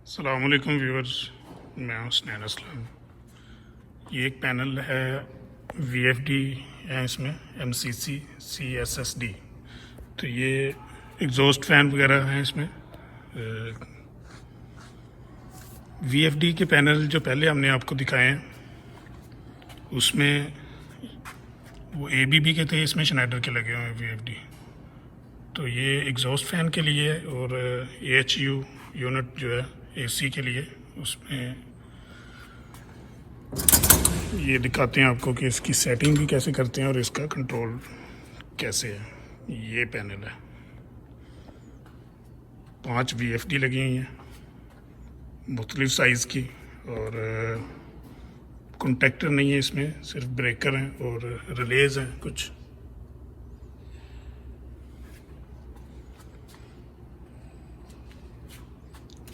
अस्सलामुअलैकुम व्यूअर्स, मैं हूं हुसनैन असलम। ये एक पैनल है, वीएफडी है इसमें, एमसीसी सीएसएसडी। तो ये एग्जॉस्ट फैन वगैरह हैं इसमें। वीएफडी के पैनल जो पहले हमने आपको दिखाए हैं उसमें वो एबीबी के थे, इसमें शनाइडर के लगे हुए हैं वीएफडी। तो ये एग्जॉस्ट फैन के लिए और एएचयू यूनिट जो है एसी के लिए, उसमें ये दिखाते हैं आपको कि इसकी सेटिंग भी कैसे करते हैं और इसका कंट्रोल कैसे है। ये पैनल है, 5 वीएफडी लगी हुई हैं मुख्तलिफ साइज़ की, और कॉन्टैक्टर नहीं है इसमें, सिर्फ ब्रेकर हैं और रिलेज हैं कुछ।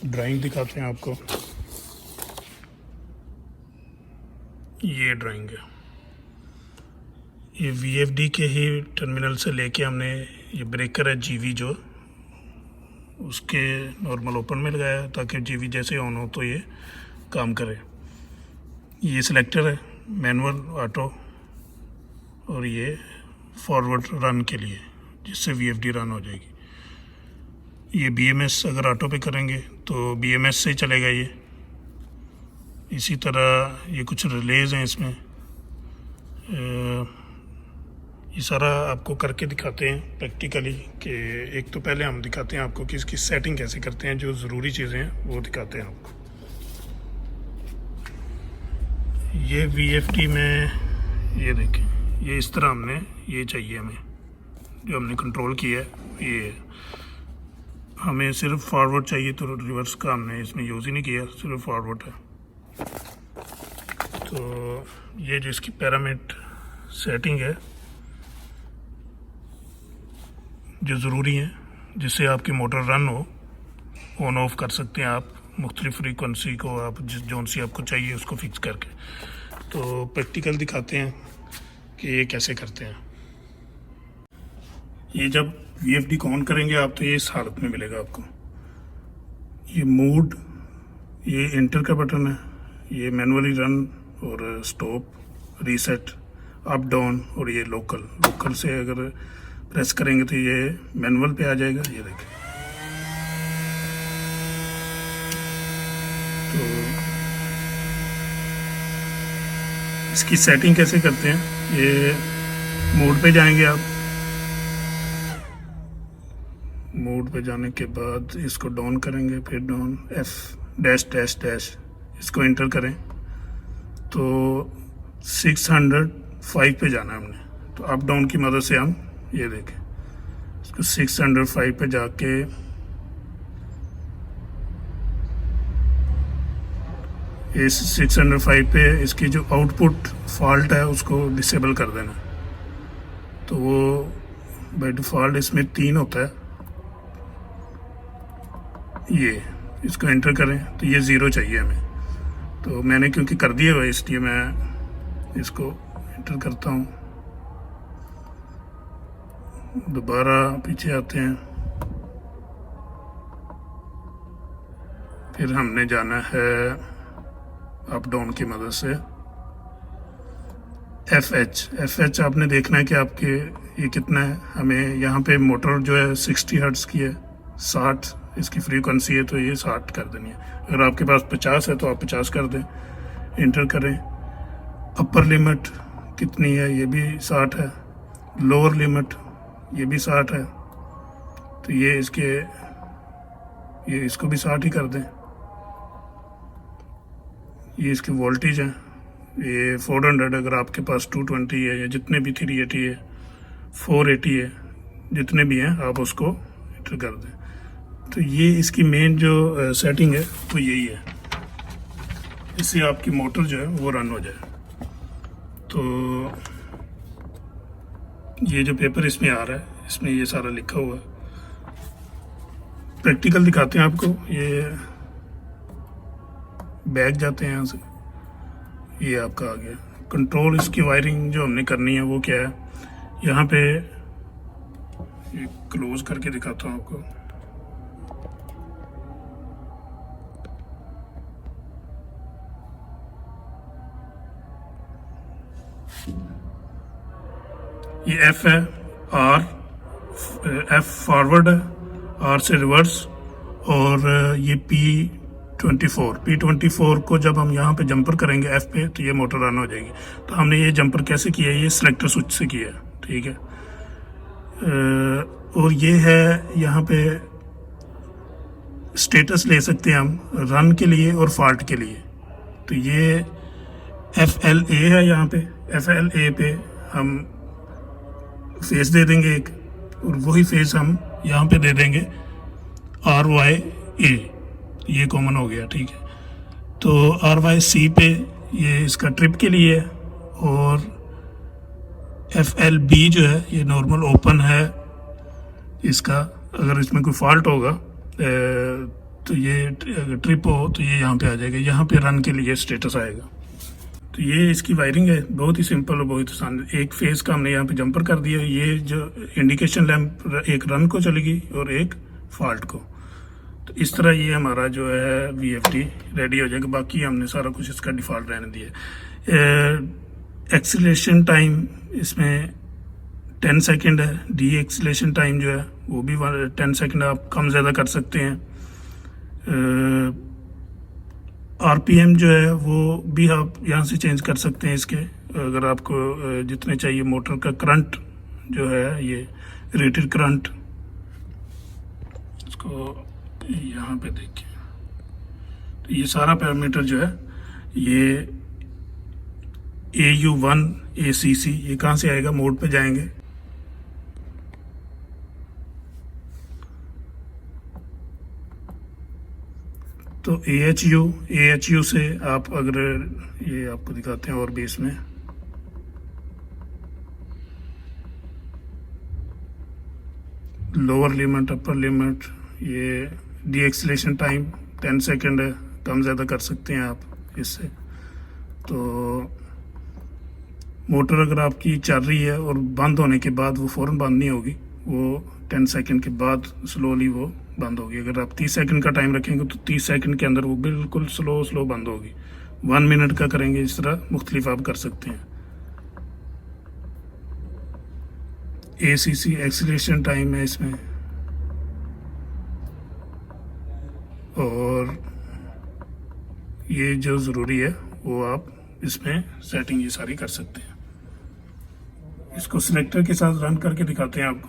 ड्राइंग दिखाते हैं आपको। ये ड्राइंग है, ये वीएफडी के ही टर्मिनल से लेके हमने, ये ब्रेकर है जीवी जो, उसके नॉर्मल ओपन में लगाया ताकि जीवी जैसे ऑन हो तो ये काम करे। ये सिलेक्टर है मैनुअल ऑटो, और ये फॉरवर्ड रन के लिए जिससे वीएफडी रन हो जाएगी। ये बीएमएस अगर ऑटो पे करेंगे तो बीएमएस से चलेगा ये। इसी तरह ये कुछ रिलेज हैं इसमें। ये सारा आपको करके दिखाते हैं प्रैक्टिकली कि एक तो पहले हम दिखाते हैं आपको कि इसकी सेटिंग कैसे करते हैं, जो ज़रूरी चीज़ें हैं वो दिखाते हैं आपको। ये वीएफडी में ये देखें, ये इस तरह हमने, ये चाहिए हमें जो हमने कंट्रोल किया है। ये हमें सिर्फ फॉरवर्ड चाहिए तो रिवर्स का हमने इसमें यूज़ ही नहीं किया, सिर्फ फॉरवर्ड है। तो ये जो इसकी पैरामीटर सेटिंग है जो ज़रूरी है, जिससे आपकी मोटर रन हो, ऑन ऑफ कर सकते हैं आप मुख्तलिफ फ्रीक्वेंसी को, आप जिस जोन सी आपको चाहिए उसको फिक्स करके। तो प्रैक्टिकल दिखाते हैं कि ये कैसे करते हैं। ये जब वीएफडी को ऑन करेंगे आप तो ये इस हालत में मिलेगा आपको। ये मोड, ये इंटर का बटन है, ये मैनुअली रन और स्टॉप, रीसेट, अप डाउन, और ये लोकल से अगर प्रेस करेंगे तो ये मैनुअल पे आ जाएगा। ये देखें, तो इसकी सेटिंग कैसे करते हैं, ये मोड पे जाएंगे आप। मोड पे जाने के बाद इसको डाउन करेंगे, फिर down F dash dash dash, इसको एंटर करें तो 605 पे जाना है हमने। तो अप डाउन की मदद से हम ये देखें, इसको 605 पे जाके इस 605 पे इसकी जो आउटपुट फॉल्ट है उसको डिसेबल कर देना। तो वो बाय डिफ़ॉल्ट इसमें 3 होता है, ये इसको एंटर करें तो ये 0 चाहिए हमें। तो मैंने क्योंकि कर दिया हुआ इसलिए मैं इसको एंटर करता हूँ। दोबारा पीछे आते हैं, फिर हमने जाना है अप डाउन की मदद से एफ एच आपने देखना है कि आपके ये कितना है। हमें यहाँ पे मोटर जो है 60 हर्ट्ज़ की है, 60 इसकी फ्रीक्वेंसी है, तो ये 60 कर देनी है। अगर आपके पास 50 है तो आप 50 कर दें, एंटर करें। अपर लिमिट कितनी है, ये भी 60 है। लोअर लिमिट ये भी 60 है, तो ये इसको भी 60 ही कर दें। ये इसकी वोल्टेज है, ये 400, अगर आपके पास 220 है या जितने भी 380 है, 480 है, जितने भी हैं आप उसको एंटर कर दें। तो ये इसकी मेन जो सेटिंग है तो यही है, इससे आपकी मोटर जो है वो रन हो जाए। तो ये जो पेपर इसमें आ रहा है इसमें ये सारा लिखा हुआ है। प्रैक्टिकल दिखाते हैं आपको। ये बैक जाते हैं यहाँ से, ये आपका आ गया कंट्रोल। इसकी वायरिंग जो हमने करनी है वो क्या है, यहाँ पे ये क्लोज करके दिखाता हूँ आपको। ये एफ है, आर, एफ फॉरवर्ड है, आर से रिवर्स, और ये P24 को जब हम यहाँ पे जंपर करेंगे एफ पे तो ये मोटर रन हो जाएगी। तो हमने ये जंपर कैसे किया है, ये सिलेक्टर स्विच से किया है, ठीक है। और ये है यहाँ पे स्टेटस ले सकते हैं हम रन के लिए और फॉल्ट के लिए। तो ये FLA है, यहाँ पे FLA पे हम फेस दे देंगे एक, और वही फेस हम यहाँ पे दे देंगे RYA, ये कॉमन हो गया, ठीक है। तो RYC पे ये इसका ट्रिप के लिए है, और FLB जो है ये नॉर्मल ओपन है इसका, अगर इसमें कोई फॉल्ट होगा तो ये अगर ट्रिप हो तो ये यहाँ पे आ जाएगा, यहाँ पे रन के लिए स्टेटस आएगा। तो ये इसकी वायरिंग है, बहुत ही सिंपल और बहुत आसान। एक फेस का हमने यहाँ पे जंपर कर दिया, ये जो इंडिकेशन लैंप एक रन को चलेगी और एक फॉल्ट को। तो इस तरह ये हमारा जो है VFD रेडी हो जाएगा। बाकी हमने सारा कुछ इसका डिफ़ॉल्ट रहने दिया। एक्सीलरेशन टाइम इसमें 10 सेकंड है, डी एक्सीलरेशन टाइम जो है वो भी 10 सेकंड, आप कम ज़्यादा कर सकते हैं। RPM जो है वो भी आप यहाँ से चेंज कर सकते हैं इसके, अगर आपको जितने चाहिए। मोटर का करंट जो है ये रेटेड करंट, इसको यहाँ पे देखिए, तो ये सारा पैरामीटर जो है ये AU1 ACC ये कहाँ से आएगा, मोड पे जाएंगे, तो AHU से आप अगर ये आपको दिखाते हैं और भी इसमें लोअर लिमिट, अपर लिमिट, ये डी एक्सीलरेशन टाइम 10 सेकंड है, कम ज़्यादा कर सकते हैं आप इससे। तो मोटर अगर आपकी चल रही है और बंद होने के बाद वो फ़ौरन बंद नहीं होगी, वो 10 सेकंड के बाद स्लोली वो बंद होगी। अगर आप 30 सेकंड का टाइम रखेंगे तो 30 सेकंड के अंदर वो बिल्कुल स्लो बंद होगी। 1 मिनट का करेंगे, इस तरह मुख्तलिफ आप कर सकते हैं। ACC एक्सीलरेशन टाइम है इसमें, और ये जो ज़रूरी है वो आप इसमें सेटिंग ये सारी कर सकते हैं। इसको सिलेक्टर के साथ रन करके दिखाते हैं आपको।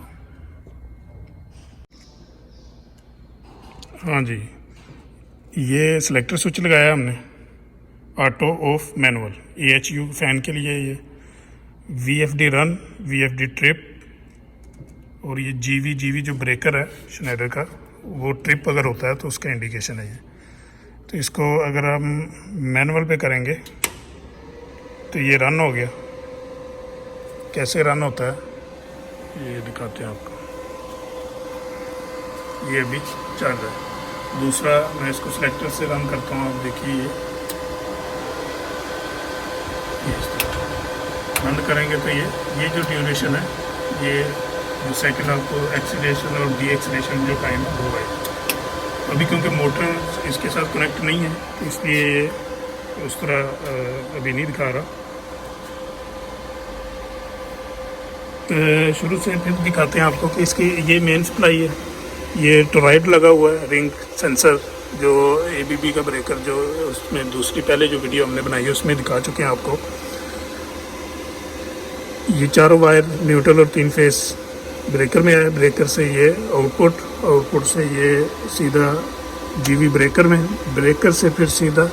हाँ जी, ये सिलेक्टर स्विच लगाया हमने, auto of manual, AHU fan के लिए, ये VFD रन, VFD ट्रिप, और ये GV जो ब्रेकर है शनेडर का, वो ट्रिप अगर होता है तो उसका इंडिकेशन है ये। तो इसको अगर हम मैनुअल पे करेंगे तो ये रन हो गया। कैसे रन होता है ये दिखाते हैं आपको, ये भी चल रहा है। दूसरा मैं इसको सिलेक्टर से रन करता हूँ, आप देखिए ये इस तरह बंद करेंगे तो ये जो ड्यूरेशन है, ये जो सेकंड आपको एक्सीलरेशन और डी एक्सीलरेशन जो टाइम है वो है। अभी क्योंकि मोटर इसके साथ कनेक्ट नहीं है तो इसलिए ये उस तरह अभी नहीं दिखा रहा। तो शुरू से फिर दिखाते हैं आपको कि इसकी ये मेन सप्लाई है, ये टोरॉइड लगा हुआ है, रिंग सेंसर, जो ABB का ब्रेकर, जो उसमें दूसरी पहले जो वीडियो हमने बनाई है उसमें दिखा चुके हैं आपको। ये चारों वायर न्यूट्रल और 3 फेस ब्रेकर में है, ब्रेकर से ये आउटपुट से ये सीधा GV ब्रेकर में, ब्रेकर से फिर सीधा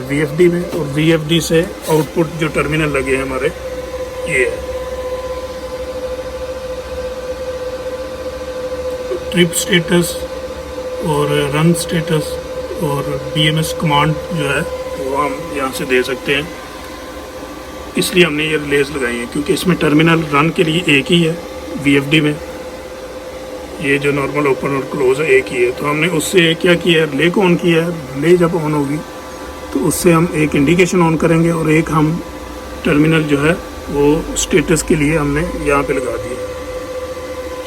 VFD में, और VFD से आउटपुट जो टर्मिनल लगे हैं हमारे ये है। ट्रिप स्टेटस और रन स्टेटस और BMS कमांड जो है वो हम यहाँ से दे सकते हैं। इसलिए हमने ये रिलेज लगाई है क्योंकि इसमें टर्मिनल रन के लिए एक ही है, VFD में ये जो नॉर्मल ओपन और क्लोज है एक ही है। तो हमने उससे क्या किया है, रिले को ऑन किया है। रिले जब ऑन होगी तो उससे हम एक इंडिकेशन ऑन करेंगे और एक हम टर्मिनल जो है वो स्टेटस के लिए हमने यहाँ पे लगा दिया।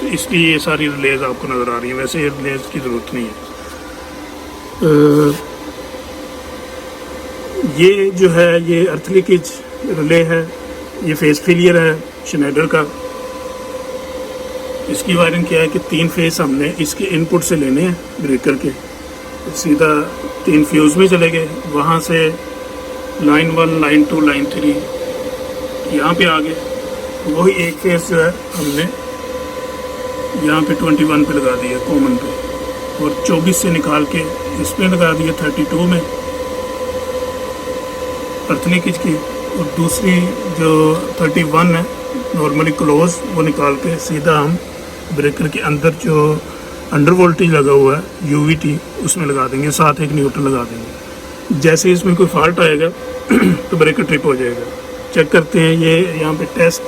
तो इसलिए ये सारी रिलेज आपको नज़र आ रही है, वैसे ये रिलेज की ज़रूरत नहीं है। ये जो है ये अर्थ लीकेज रिले है, ये फेस फेलियर है शनेडर का। इसकी वायरिंग क्या है कि 3 फेस हमने इसके इनपुट से लेने हैं ब्रेकर के, सीधा 3 फ्यूज़ में चले गए, वहाँ से लाइन 1, लाइन 2, लाइन 3 यहाँ पे आ गए। वही एक फेस जो है हमने यहाँ पे 21 पे लगा दिया कॉमन पे, और 24 से निकाल के इसमें लगा दिया 32 में अर्थनी किच की, और दूसरी जो 31 है नॉर्मली क्लोज वो निकाल के सीधा हम ब्रेकर के अंदर जो अंडर वोल्टेज लगा हुआ है यूवीटी उसमें लगा देंगे, साथ एक न्यूट्रल लगा देंगे। जैसे इसमें कोई फॉल्ट आएगा तो ब्रेकर ट्रिप हो जाएगा। चेक करते हैं, ये यहाँ पे टेस्ट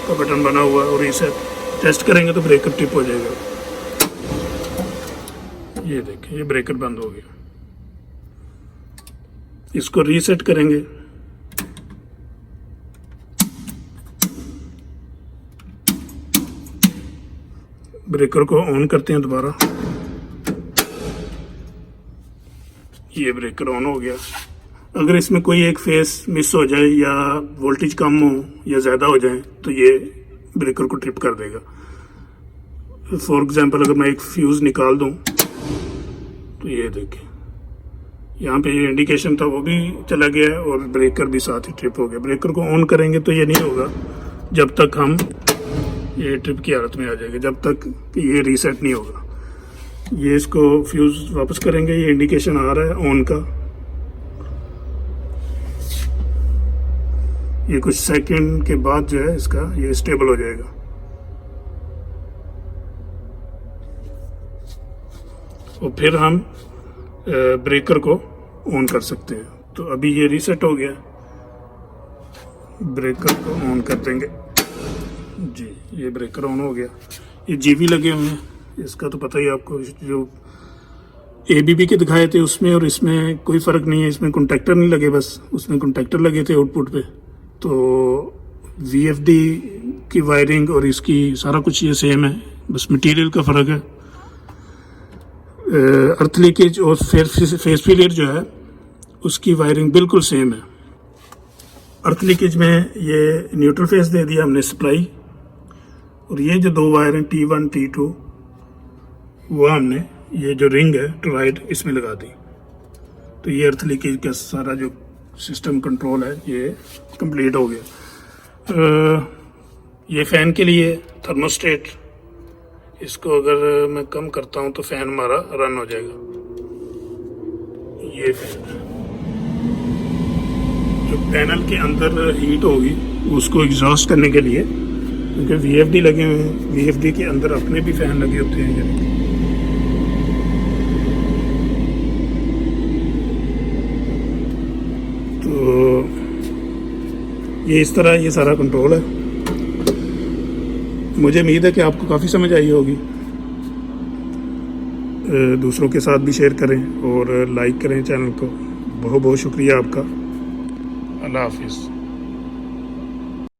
का बटन बना हुआ है और रीसेट टेस्ट करेंगे तो ब्रेकर ट्रिप हो जाएगा। ये देखें, ये ब्रेकर बंद हो गया। इसको रीसेट करेंगे, ब्रेकर को ऑन करते हैं दोबारा, ये ब्रेकर ऑन हो गया। अगर इसमें कोई एक फेस मिस हो जाए या वोल्टेज कम हो या ज़्यादा हो जाए तो ये ब्रेकर को ट्रिप कर देगा। फॉर एग्जांपल अगर मैं एक फ्यूज़ निकाल दूं तो ये देखें, यहाँ पे ये इंडिकेशन था वो भी चला गया है और ब्रेकर भी साथ ही ट्रिप हो गया। ब्रेकर को ऑन करेंगे तो ये नहीं होगा जब तक हम ये ट्रिप की हालत में आ जाएगा, जब तक कि ये रीसेट नहीं होगा। ये इसको फ्यूज़ वापस करेंगे, ये इंडिकेशन आ रहा है ऑन का, ये कुछ सेकंड के बाद जो है इसका ये स्टेबल हो जाएगा। और फिर हम ब्रेकर को ऑन कर सकते हैं। तो अभी ये रीसेट हो गया, ब्रेकर को ऑन कर देंगे जी, ये ब्रेकर ऑन हो गया। ये जीवी लगे हुए हैं, इसका तो पता ही आपको, जो एबीबी के दिखाए थे उसमें और इसमें कोई फ़र्क नहीं है। इसमें कॉन्टैक्टर नहीं लगे, बस उसमें कॉन्टैक्टर लगे थे आउटपुट पे। तो वीएफडी की वायरिंग और इसकी सारा कुछ ये सेम है, बस मटेरियल का फ़र्क है। अर्थ लीकेज और फेस फेलियर जो है उसकी वायरिंग बिल्कुल सेम है। अर्थ लीकेज में ये न्यूट्रल फेस दे दिया हमने सप्लाई, और ये जो 2 वायर हैं T1 T2 वो हमने ये जो रिंग है टोराइड इसमें लगा दी। तो ये अर्थ लीकेज का सारा जो सिस्टम कंट्रोल है ये कंप्लीट हो गया। ये फ़ैन के लिए थर्मोस्टेट, इसको अगर मैं कम करता हूँ तो फ़ैन हमारा रन हो जाएगा। ये फैन जो पैनल के अंदर हीट होगी उसको एग्जॉस्ट करने के लिए, क्योंकि वीएफडी लगे हुए हैं, वीएफडी के अंदर अपने भी फ़ैन लगे होते हैं। यानी तो ये इस तरह ये सारा कंट्रोल है। मुझे उम्मीद है कि आपको काफ़ी समझ आई होगी। दूसरों के साथ भी शेयर करें और लाइक करें चैनल को। बहुत बहुत शुक्रिया आपका। अल्लाह हाफिज़।